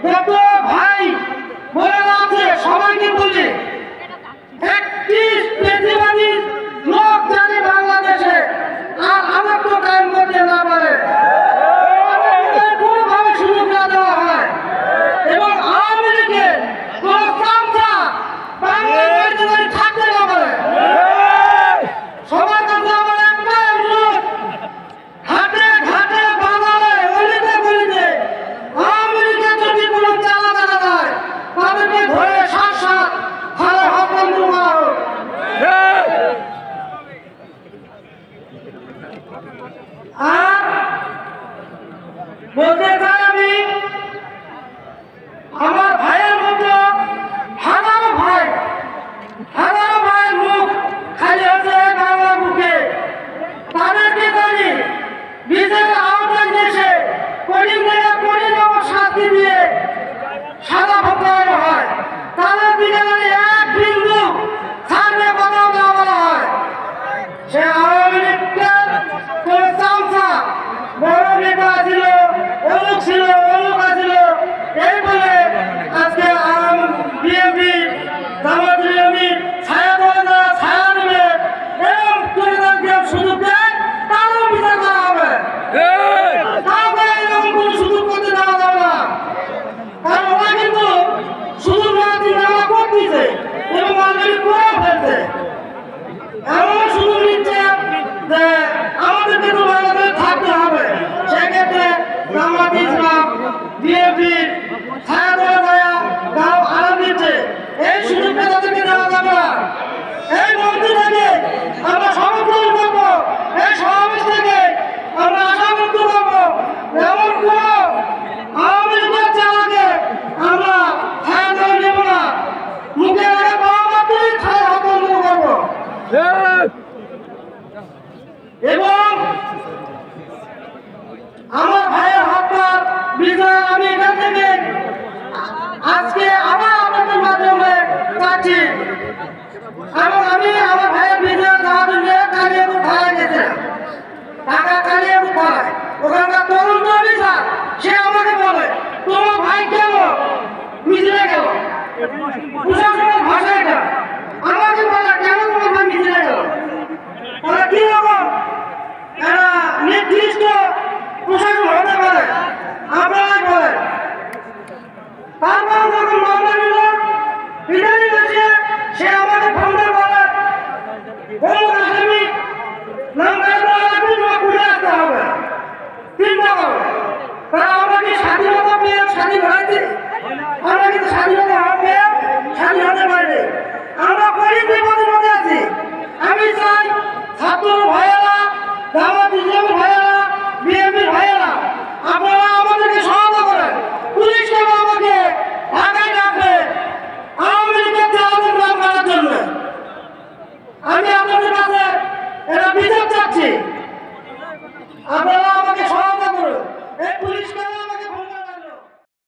যত ভাই বোনেরা আছে সবাইকে বলি, একটি বেশিবাদী লোক জানি বাংলাদেশে আর আমার তো কায়েম করতে না পারে, কোনোভাবে সুযোগ না দেওয়া হয় এবং আওয়ামী লীগের কোন চামচা বাংলার ময়দানে থাকতে না পারে। সবার কাছে আমার একটাই অনুরোধ, হাটে ঘাটে বাজারে অলিতে গলিতে আওয়ামী লীগের যদি কোনো চালা দেখা যায় তাদেরকে ধরে সাত সাত হারে হত্যা করা হোক। আর বলতে চাই আমি, আমার ভাইয়ের মতো হাজারো ভাইয়ের মুখ খালি হচ্ছে বাংলা বুকে, তাদেরকে জানি বিচারের আওতায় এসে কঠিন থেকে কঠিনতম শাস্তি দিয়ে সাজা ভোগ হয়, তাদের দিকে যদি এক বিন্দু ছাড়বে কথাও না বলা হয়। সে আওয়ামী লীগের কোন চামচা বড় নেতা ছিল, অমুক ছিল, অমুক আছিল, এই বলে আজকে বিএনপি জামাত ইসলামীর ছায়া দলে যারা ছায়া নেবে এরকম করে তাদেরকে সুযোগ দেয়, তারও বিচার করা হবে। কাউকে এরকম কোনো সুযোগ করতে দেওয়া যাবে না, কারণ ওরা কিন্তু সুযোগ নেওয়ার চিন্তা ভাবনা করতেছে এবং অলরেডি করে ফেলছে। এমন সুযোগ নিচ্ছে যে আমাদেরকে তো বাংলাদেশে থাকতে হবে, সেক্ষেত্রে জামাত ইসলাম বিএনপির ছায়া দলে দেওয়া গাও আরাম দিচ্ছে, এই সুযোগটা তাদেরকে দেওয়া যাবে না। এই মন্ত্রী থেকে আমরা সমর্থন করবো, এই সমাবেশ থেকে আমরা আশা ব্যক্ত করবো এমন কোন আওয়ামী লীগের চালাকে আমরা ছায়া দলে নেব না, মুখে আগে পাওয়া মাত্রই ছায়া বন্ধ করবো। এবং আমার ভাইয়ের হত্যার বিষয়ে আমি এখান থেকে আজকে আবার আপনাদের মাধ্যমে চাচ্ছি, এবং আমি আমার ভাইয়ের বিজয় যাওয়ার জন্য কালিয়াপুর থানায় গেছিলাম, ঢাকা কালিয়াপুর থানায়, ওখানকার তদন্ত অফিসার সে আমাকে বলে তোমার ভাই কেন মিছিলে গেল, প্রশাসনের ভাষা এটা আমাকে বলে কেন তোমার ভাই মিছিলে গেল, ওরা কি রকম এরা নির্দিষ্ট প্রশাসন হতে পারে আপনারা বলেন। তারপর যখন মামলা নিল রিটার্নিং আছে, সে আমাকে ফোন করে বলে অমুক আসামি নাম ঘুরে আসতে হবে, চিন্তা করো তারা আমরা কি স্বাধীনতা পেয়ে স্বাধীন হয়েছি? আমরা কিন্তু স্বাধীনতা পেয়ে স্বাধীন হতে পারিনি, আমরা গরিবের মধ্যে আছি। আমি চাই ছাত্র ভাইয়েরা, জামাত ইসলামী ভাইয়েরা